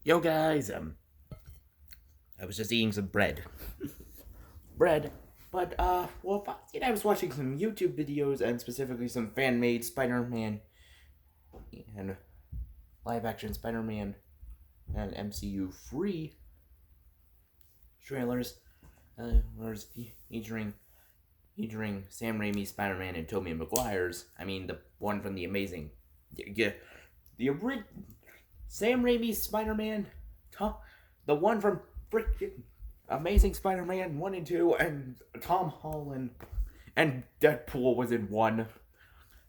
Yo guys, I was just eating some bread. Well, Foxy and I was watching some YouTube videos and specifically some fan-made Spider-Man and live-action Spider-Man and MCU free trailers, was featuring Sam Raimi's Spider-Man and Tobey Maguire's. I mean, the one from the amazing, Sam Raimi's Spider-Man, the one from freaking Amazing Spider-Man 1 and 2, and Tom Holland, and Deadpool was in 1.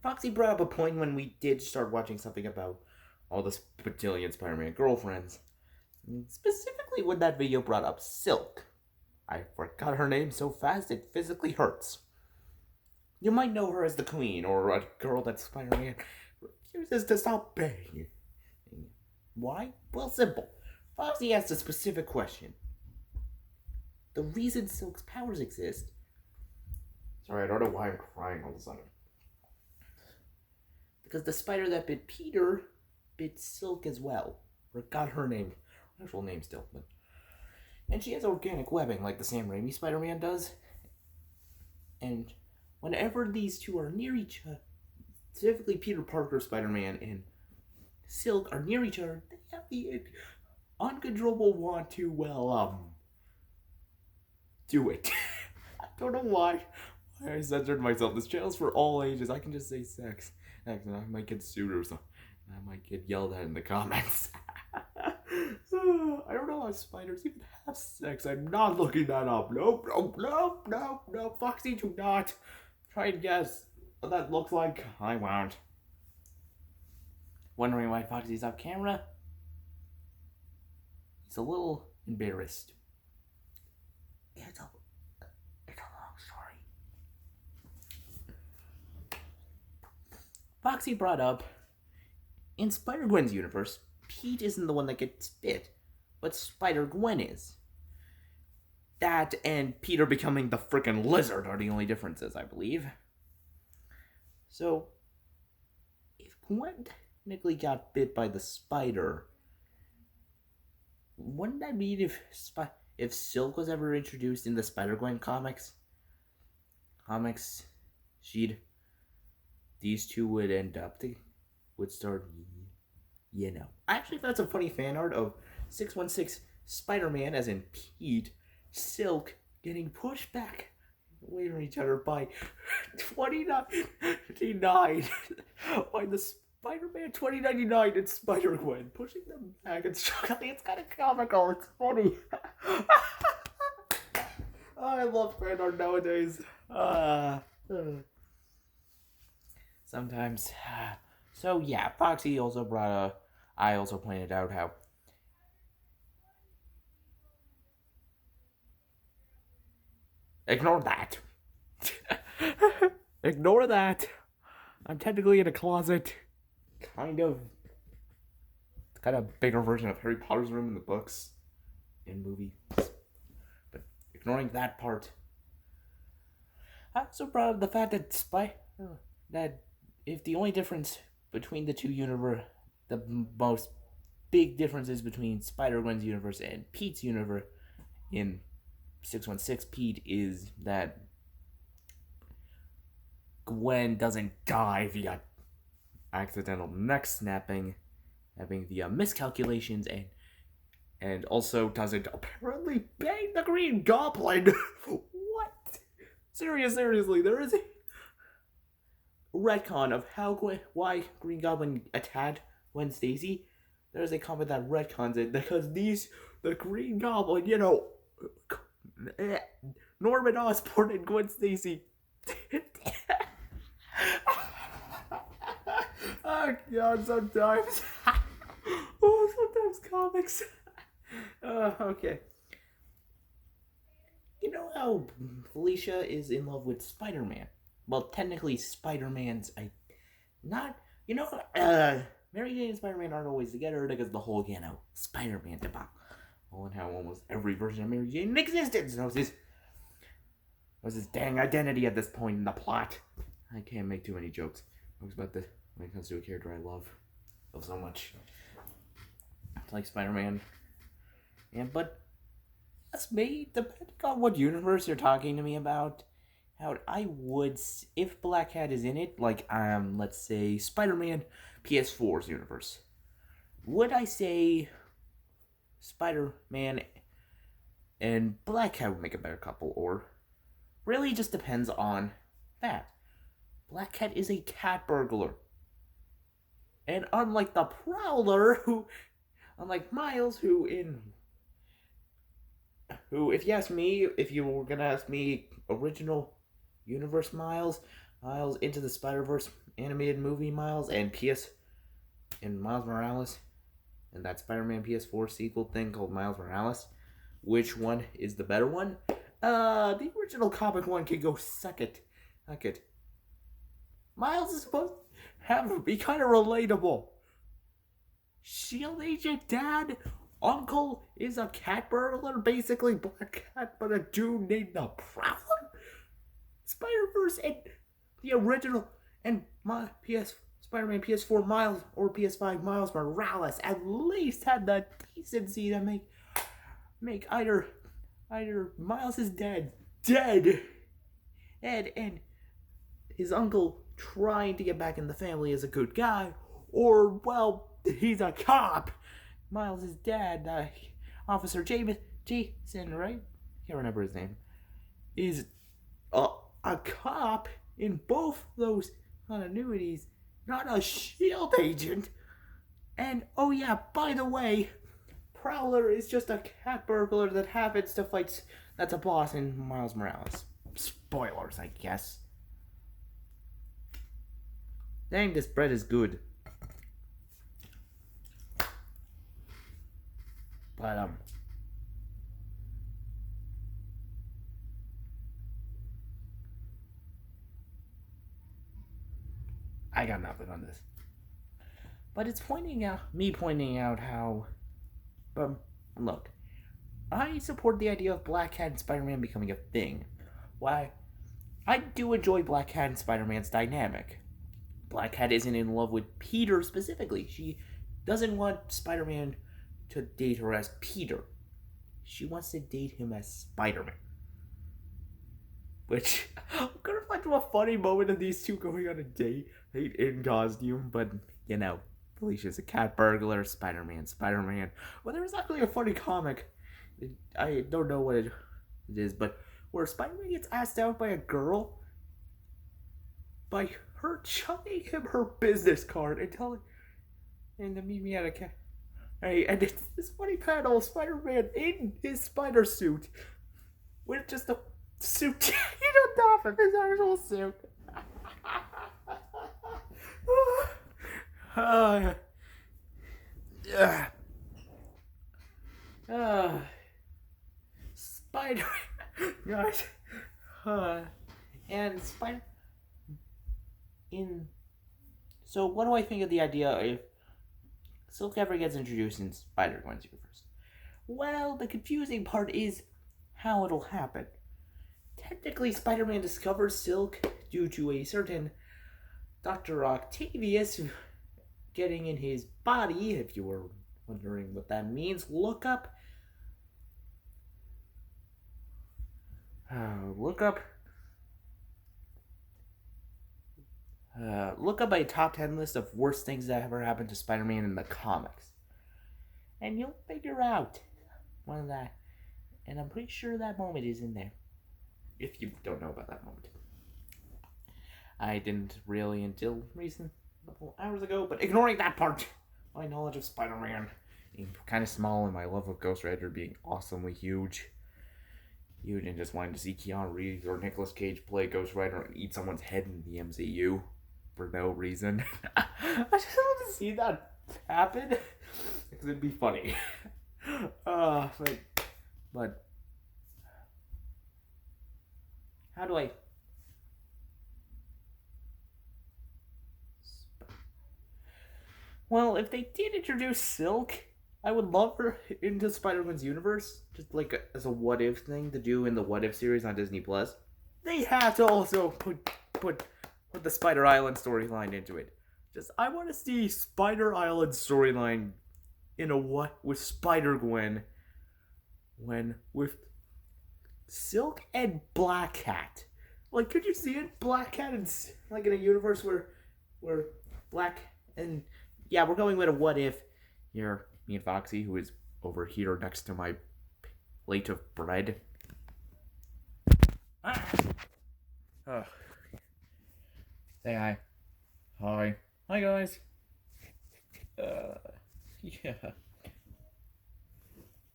Foxy brought up a point when we did start watching something about all the bajillion Spider-Man girlfriends. Specifically when that video brought up Silk. I forgot her name so fast it physically hurts. You might know her as the Queen, or a girl that Spider-Man refuses to stop begging. Why? Well, simple. Foxy asked a specific question. The reason Silk's powers exist... Sorry, I don't know why I'm crying all of a sudden. Because the spider that bit Peter bit Silk as well. Forgot her name. Actual name still. And she has organic webbing like the Sam Raimi Spider-Man does. And whenever these two are near each other, specifically Peter Parker Spider-Man and Silk are near each other, they have the uncontrollable want to, do it. I don't know why I censored myself. This channel's for all ages. I can just say sex. I might get sued or something. I might get yelled at in the comments. I don't know how spiders even have sex. I'm not looking that up. Nope. Foxy, do not. Try and guess what that looks like. I won't. Wondering why Foxy's off camera? He's a little embarrassed. It's a long story. Foxy brought up, in Spider-Gwen's universe, Pete isn't the one that gets bit, but Spider-Gwen is. That and Peter becoming the frickin' lizard are the only differences, I believe. So, if Gwen technically got bit by the spider, wouldn't that mean if Silk was ever introduced in the Spider-Gwen comics, these two would end up, would start, I actually found some funny fan art of 616 Spider-Man, as in Pete, Silk, getting pushed back away from each other by 2099, by the Spider-Man 2099 and Spider-Gwen, pushing them back and struggling. It's kind of comical. It's funny. I love fan art nowadays. Sometimes. So yeah, Foxy also I also pointed out how ignore that. Ignore that. I'm technically in a closet. Kind of bigger version of Harry Potter's room in the books and movie. But ignoring that part, I also brought up the fact that if the only difference between the two the most big differences between Spider-Gwen's universe and Pete's universe in 616 Pete is that Gwen doesn't die via accidental neck snapping, having via miscalculations, and also doesn't apparently bang the Green Goblin. What? Seriously, there is a retcon of why Green Goblin attacked Gwen Stacy. There's a comment that retcons it because the Green Goblin, Norman Osborn and Gwen Stacy. Oh god, sometimes. Sometimes comics. Okay. You know how Felicia is in love with Spider-Man? Well, technically Spider-Man's Mary Jane and Spider-Man aren't always together because the whole, Spider-Man debacle. And how almost every version of Mary Jane in existence knows his dang identity at this point in the plot. I can't make too many jokes about this when it comes to a character I love so much. like Spider-Man. And but that's me. Depending on what universe you're talking to me about, how I would, if blackhead is in it, like let's say Spider-Man PS4's universe, would I say Spider-Man and blackhead would make a better couple, or really just depends on that. Blackhead is a cat burglar. And unlike the Prowler, unlike Miles, if you ask me, if you were gonna ask me original universe Miles into the Spider-Verse animated movie Miles, and Miles Morales, and that Spider-Man PS4 sequel thing called Miles Morales, which one is the better one? The original comic one can go suck it. Miles is supposed to be kind of relatable. Shield agent dad, uncle is a cat burglar, basically black cat, but a dude named the Prowler. Spider-Verse and the original and my Spider-Man PS4 Miles or PS5 Miles Morales at least had the decency to make either Miles is dead, and his uncle trying to get back in the family as a good guy, or well, he's a cop. Miles' dad, Officer Jason, right? Can't remember his name. Is a cop in both those continuities, not a shield agent. And oh yeah, by the way, Prowler is just a cat burglar that happens to fight. That's a boss in Miles Morales. Spoilers, I guess. Dang, this bread is good. But I got nothing on this. But it's pointing out how, look, I support the idea of Blackhead and Spider-Man becoming a thing. Why? I do enjoy Blackhead and Spider-Man's dynamic. Blackhead isn't in love with Peter specifically. She doesn't want Spider-Man to date her as Peter. She wants to date him as Spider-Man. Which, I'm gonna find a funny moment of these two going on a date in costume, but, you know, Felicia's a cat burglar, Spider-Man. Well, there was actually a funny comic, I don't know what it is, but where Spider-Man gets asked out by a girl by her chucking him her business card and telling him to meet me at a cat. Hey, and it's this funny panel of Spider-Man in his spider suit with just a suit taken on top of his actual suit. Spider, guys, and Spider. So, what do I think of the idea if Silk ever gets introduced in Spider-Gwen's universe? Well, the confusing part is how it'll happen. Technically, Spider-Man discovers Silk due to a certain Dr. Octavius getting in his body. If you were wondering what that means, look up a top 10 list of worst things that ever happened to Spider-Man in the comics. And you'll figure out one of that. And I'm pretty sure that moment is in there. If you don't know about that moment. I didn't really until recent, a couple hours ago, but ignoring that part, my knowledge of Spider-Man being kind of small and my love of Ghost Rider being awesomely huge, and just wanting to see Keanu Reeves or Nicolas Cage play Ghost Rider and eat someone's head in the MCU for no reason. I just want to see that happen because it'd be funny. But how do I? Well, if they did introduce Silk, I would love her into Spider-Man's universe, just like as a what if thing to do in the What If series on Disney Plus. They have to also put the Spider Island storyline into it. I want to see Spider Island storyline in a what with Spider-Gwen when with Silk and Blackhead. Like, could you see it? Blackhead and like in a universe where Black and yeah, we're going with a what if. Here, me and Foxy, who is over here next to my plate of bread. Ah. Oh. Say hi. Hi. Hi, guys. Yeah.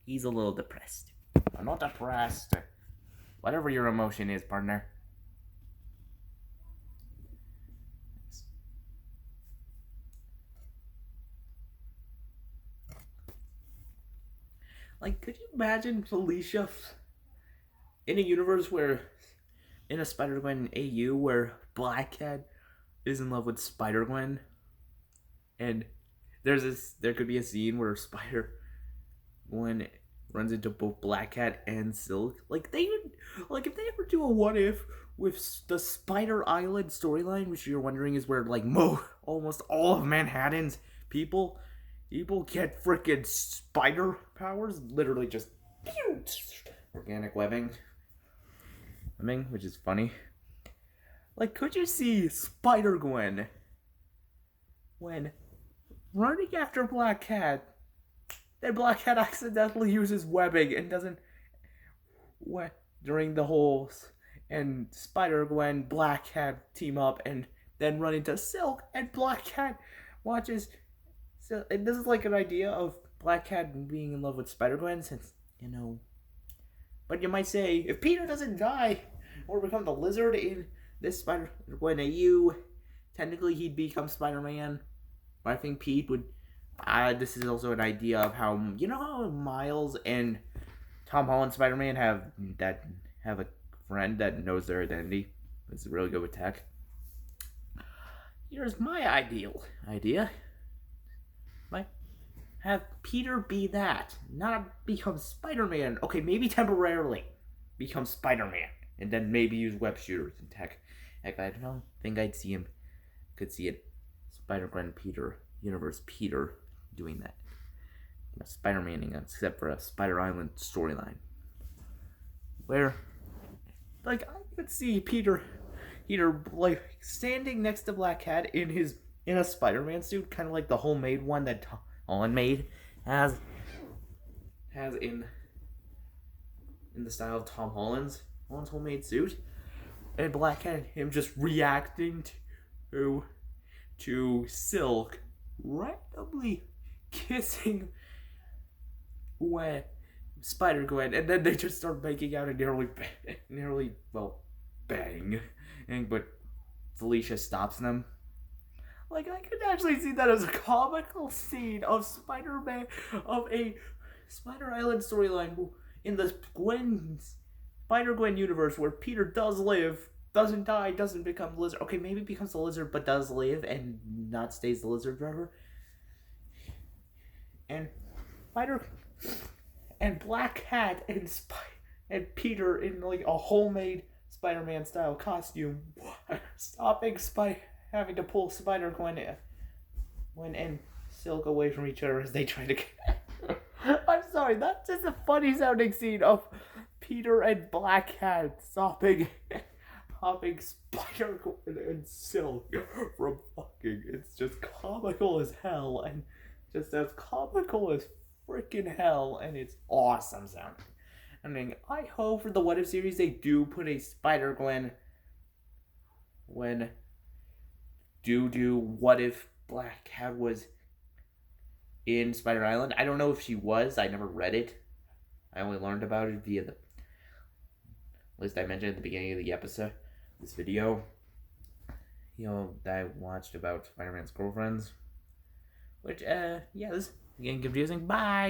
He's a little depressed. I'm not depressed. Whatever your emotion is, partner. Like, could you imagine Felicia in a universe where, in a Spider-Gwen AU, where Blackhead is in love with Spider-Gwen, and there could be a scene where Spider-Gwen runs into both Blackhead and Silk. Like, if they ever do a what if with the Spider Island storyline, which you're wondering is where like almost all of Manhattan's people get freaking spider powers, literally just organic webbing, which is funny. Like, could you see Spider-Gwen when running after Blackhead, then Blackhead accidentally uses webbing and doesn't during the whole, and Spider-Gwen, Blackhead team up and then run into Silk, and Blackhead watches. So this is like an idea of Blackhead being in love with Spider-Gwen, since, you know. But you might say, if Peter doesn't die or become the lizard in this Spider-Gwen AU, technically he'd become Spider-Man. But I think Pete would. This is also an idea of how, you know how Miles and Tom Holland Spider-Man have a friend that knows their identity. It's really good with tech. Here's my ideal idea. Have Peter be that, not become Spider-Man. Okay, maybe temporarily become Spider-Man, and then maybe use web shooters and tech. Heck, I don't think I'd see him. Could see it. Spider-Gwen Peter, Universe Peter, doing that. You know, Spider-Maning, except for a Spider Island storyline, where, like, I could see Peter like standing next to Blackhead in a Spider-Man suit, kind of like the homemade one that Holland made, has in the style of Tom Holland's homemade suit, and Blackhead him just reacting to Silk randomly kissing Spider-Gwen, and then they just start making out and nearly bang, but Felicia stops them. Like, I could actually see that as a comical scene of Spider-Man, of a Spider Island storyline in the Spider-Gwen universe where Peter does live, doesn't die, doesn't become the lizard. Okay, maybe becomes the lizard, but does live and not stays the lizard forever. And Blackhead and Peter in like a homemade Spider-Man style costume, stopping having to pull Spider-Gwen and Silk away from each other as they try to I'm sorry, that's just a funny sounding scene of Peter and Blackhead stopping Spider-Gwen and Silk from fucking. It's just comical as hell, and just as comical as freaking hell, and it's awesome sounding. I mean, I hope for the What If series they do put a Spider-Gwen when do what if Blackhead was in Spider Island. I don't know if she was. I never read it. I only learned about it via the list I mentioned at the beginning of the episode. This video, that I watched about Spider-Man's girlfriends. Which, yeah, this is getting confusing. Bye!